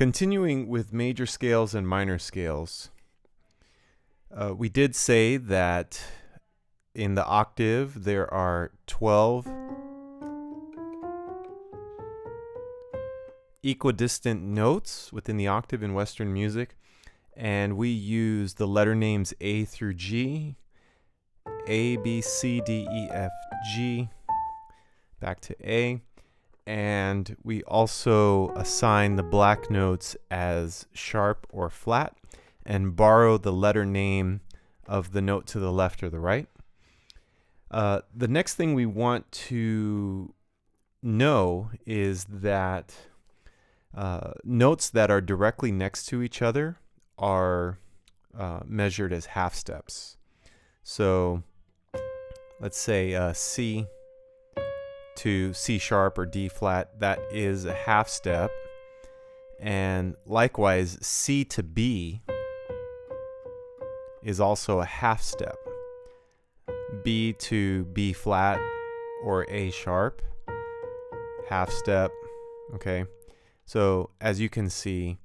Continuing with major scales and minor scales, we did say that in the octave there are 12 equidistant notes within the octave in Western music, and we use the letter names A through G, A, B, C, D, E, F, G, back to A. And we also assign the black notes as sharp or flat and borrow the letter name of the note to the left or the right. The next thing we want to know is that notes that are directly next to each other are measured as half steps. So let's say C to C sharp or D flat, that is a half step. And likewise, C to B is also a half step. B to B flat or A sharp, half step. Okay, so as you can see,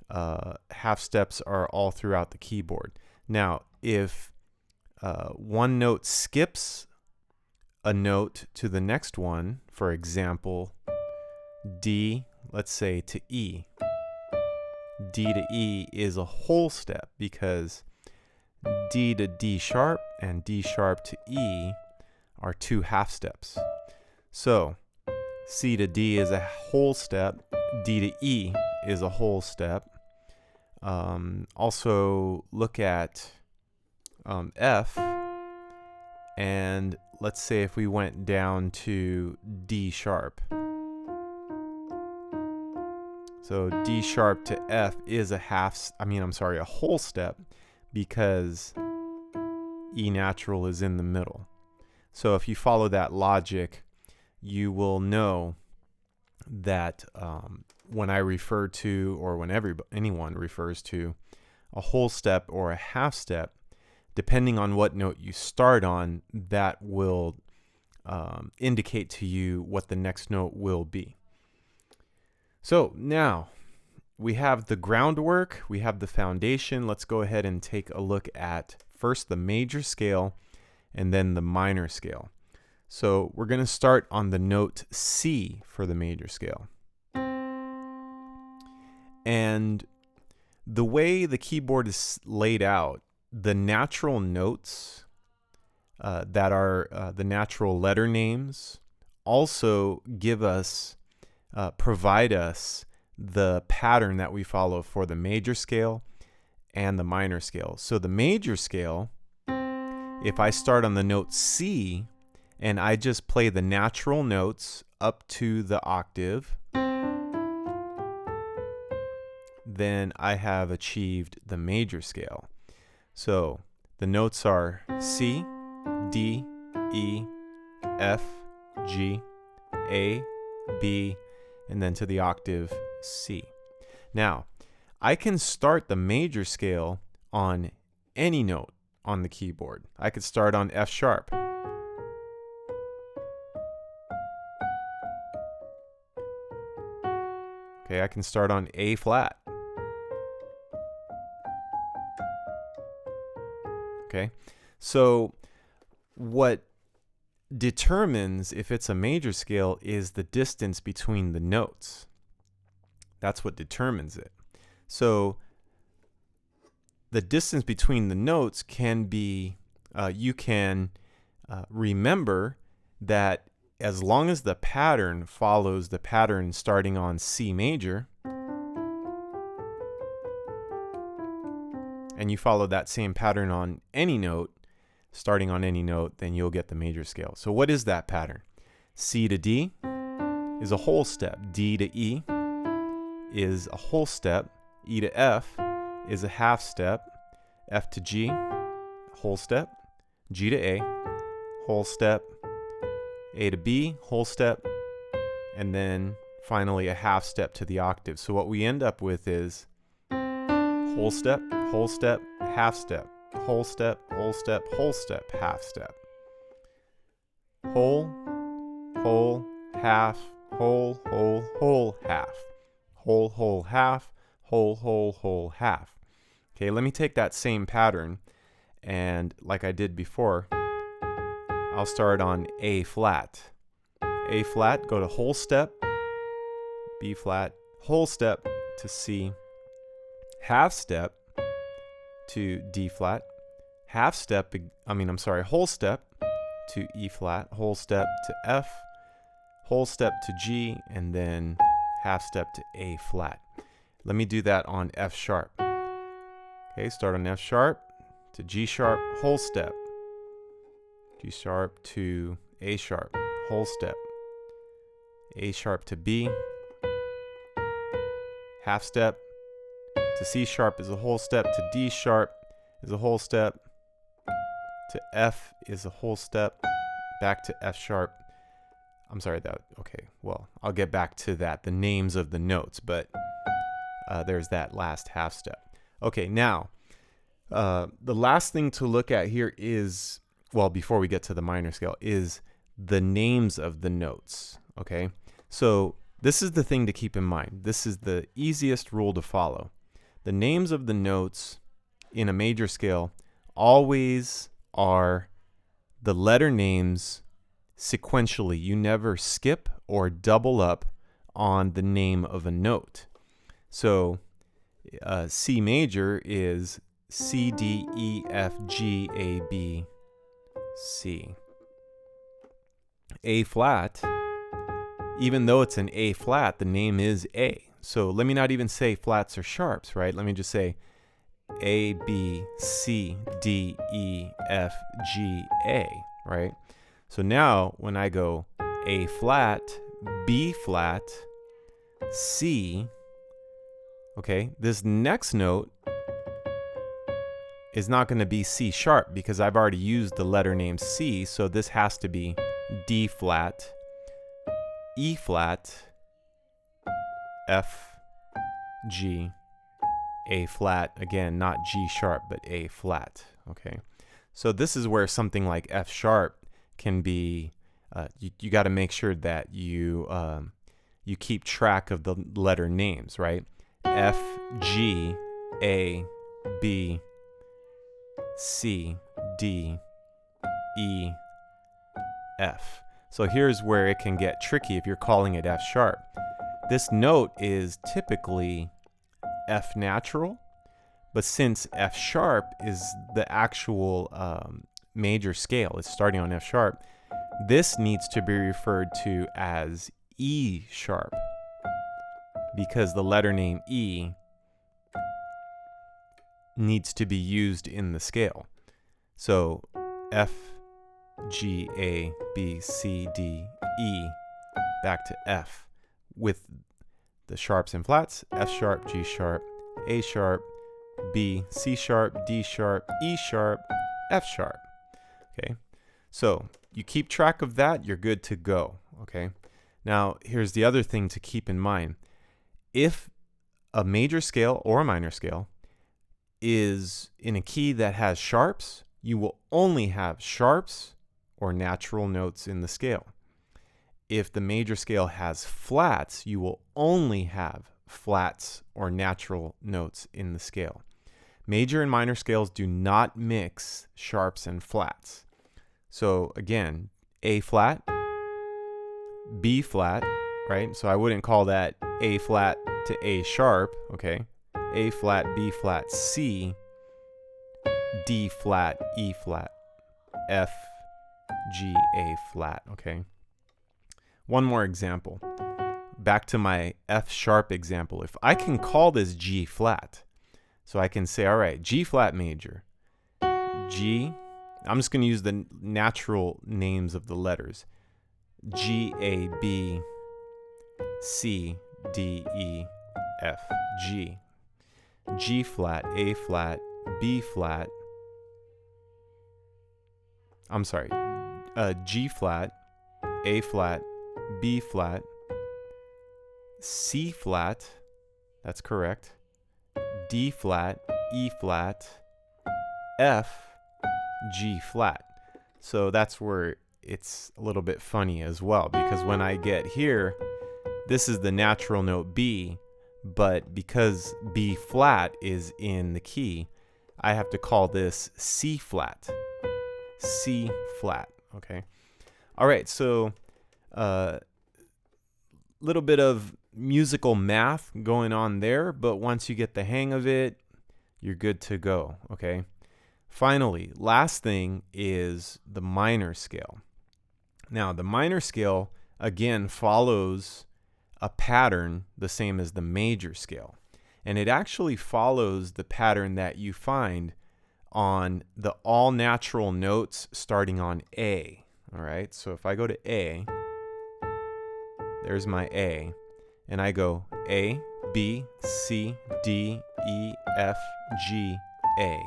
half steps are all throughout the keyboard. Now, if one note skips a note to the next one, for example, D, let's say to E. D to E is a whole step because D to D sharp and D sharp to E are two half steps. So C to D is a whole step, D to E is a whole step. Also look at F, and let's say if we went down to D sharp. So D sharp to F is a whole step because E natural is in the middle. So if you follow that logic, you will know that when I refer to, or when anyone refers to a whole step or a half step, depending on what note you start on, that will indicate to you what the next note will be. So now we have the groundwork, we have the foundation. Let's go ahead and take a look at first the major scale and then the minor scale. So we're going to start on the note C for the major scale. And the way the keyboard is laid out, the natural notes that are the natural letter names also provide us the pattern that we follow for the major scale and the minor scale. So the major scale, if I start on the note C and I just play the natural notes up to the octave, then I have achieved the major scale. So the notes are C, D, E, F, G, A, B, and then to the octave C. Now, I can start the major scale on any note on the keyboard. I could start on F sharp. Okay, I can start on A flat. Okay, so what determines if it's a major scale is the distance between the notes. That's what determines it. So the distance between the notes can be, you can remember that as long as the pattern follows the pattern starting on C major, and you follow that same pattern on any note, starting on any note, then you'll get the major scale. So what is that pattern? C to D is a whole step. D to E is a whole step. E to F is a half step. F to G, whole step. G to A, whole step. A to B, whole step. And then finally a half step to the octave. So what we end up with is whole step, half step, whole step, whole step, half step. Whole, half, whole, half. Whole, half, whole, whole, whole, half. Okay, let me take that same pattern, and like I did before, I'll start on A flat. A flat, go to whole step, B flat, whole step to C, half step to D flat, half step, whole step to E flat, whole step to F, whole step to G, and then half step to A flat. Let me do that on F sharp. Okay, start on F sharp to G sharp, whole step, G sharp to A sharp, whole step, A sharp to B, half step to C sharp is a whole step, to D sharp is a whole step, to F is a whole step, back to F sharp. Okay, well, I'll get back to that, the names of the notes, but there's that last half step. Okay, now, the last thing to look at here is, well, before we get to the minor scale, is the names of the notes, okay? So this is the thing to keep in mind. This is the easiest rule to follow. The names of the notes in a major scale always are the letter names sequentially. You never skip or double up on the name of a note. So C major is C, D, E, F, G, A, B, C. A flat, even though it's an A flat, the name is A. So let me not even say flats or sharps, right? Let me just say A, B, C, D, E, F, G, A, right? So now when I go A flat, B flat, C, okay, this next note is not going to be C sharp because I've already used the letter name C, so this has to be D flat, E flat, F, G, A flat, again, not G sharp, but A flat, okay? So this is where something like F sharp can be, you got to make sure that you keep track of the letter names, right? F, G, A, B, C, D, E, F. So here's where it can get tricky if you're calling it F sharp. This note is typically F natural, but since F sharp is the actual major scale, it's starting on F sharp, this needs to be referred to as E sharp because the letter name E needs to be used in the scale. So F, G, A, B, C, D, E, back to F with the sharps and flats, F sharp, G sharp, A sharp, B, C sharp, D sharp, E sharp, F sharp. Okay, so you keep track of that, you're good to go. Okay, now here's the other thing to keep in mind. If a major scale or a minor scale is in a key that has sharps, you will only have sharps or natural notes in the scale. If the major scale has flats, you will only have flats or natural notes in the scale. Major and minor scales do not mix sharps and flats. So again, A flat, B flat, right? So I wouldn't call that A flat to A sharp, okay? A flat, B flat, C, D flat, E flat, F, G, A flat, okay? One more example. Back to my F sharp example. If I can call this G flat, so I can say, all right, G flat major, G, I'm just going to use the natural names of the letters. G, A, B, C, D, E, F, G. G flat, A flat, B flat. I'm sorry. G flat, A flat, B flat, C flat, that's correct, D flat, E flat, F, G flat. So that's where it's a little bit funny as well, because when I get here, this is the natural note B, but because B flat is in the key, I have to call this C flat. C flat, okay? All right, so little bit of musical math going on there, but once you get the hang of it, you're good to go, okay? Finally, last thing is the minor scale. Now, the minor scale, again, follows a pattern the same as the major scale. And it actually follows the pattern that you find on the all natural notes starting on A. All right, so if I go to A, there's my A, and I go A, B, C, D, E, F, G, A.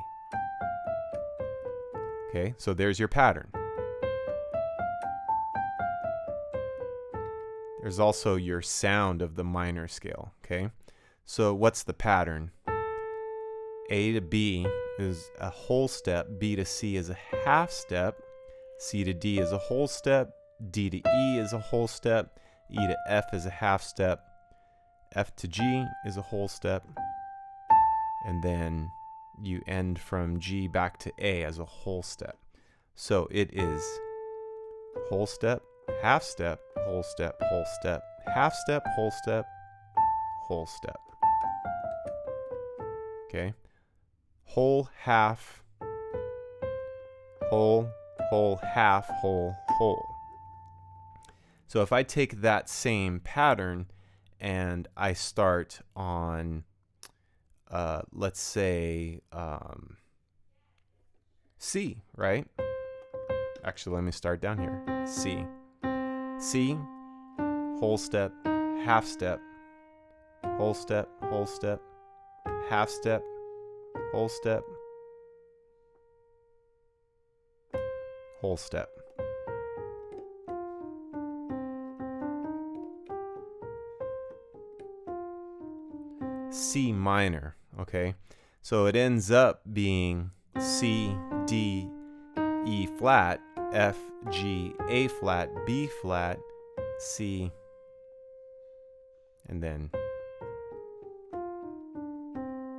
Okay, so there's your pattern. There's also your sound of the minor scale, okay? So what's the pattern? A to B is a whole step, B to C is a half step, C to D is a whole step, D to E is a whole step, E to F is a half step, F to G is a whole step, and then you end from G back to A as a whole step. So it is whole step, half step, whole step, whole step, half step, whole step, whole step. Okay? Whole, half, whole, whole, half, whole, whole. So if I take that same pattern and I start on, let's say, C, right? Actually, let me start down here. C. C, whole step, half step, whole step, half step, whole step, whole step. C minor, okay? So it ends up being C, D, E flat, F, G, A flat, B flat, C, and then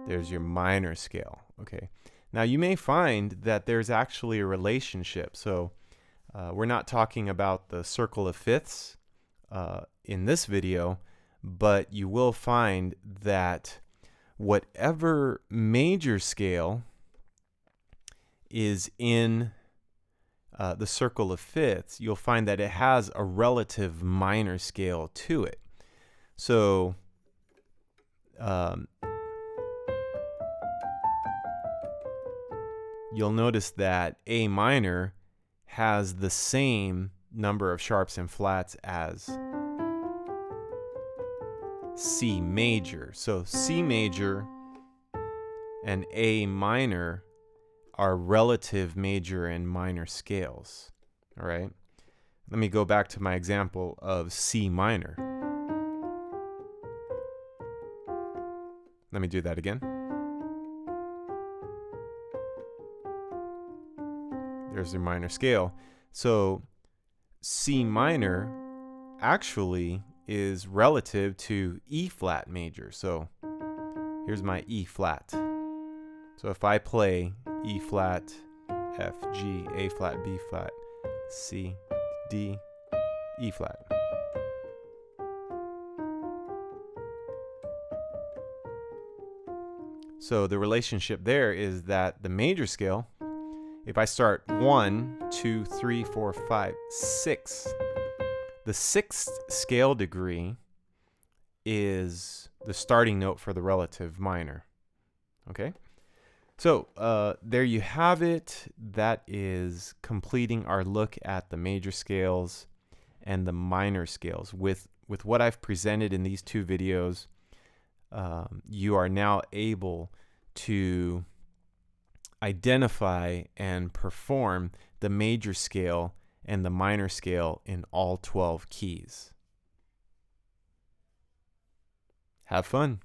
there's your minor scale, okay? Now you may find that there's actually a relationship. So we're not talking about the circle of fifths in this video, but you will find that whatever major scale is in the circle of fifths, you'll find that it has a relative minor scale to it. So you'll notice that A minor has the same number of sharps and flats as C major. So C major and A minor are relative major and minor scales. All right. Let me go back to my example of C minor. Let me do that again. There's your minor scale. So C minor actually is relative to E flat major. So here's my E flat. So if I play E flat, F, G, A flat, B flat, C, D, E flat. So the relationship there is that the major scale, if I start 1, 2, 3, 4, 5, 6, the sixth scale degree is the starting note for the relative minor. Okay? So there you have it. That is completing our look at the major scales and the minor scales. With what I've presented in these two videos, you are now able to identify and perform the major scale and the minor scale in all 12 keys. Have fun.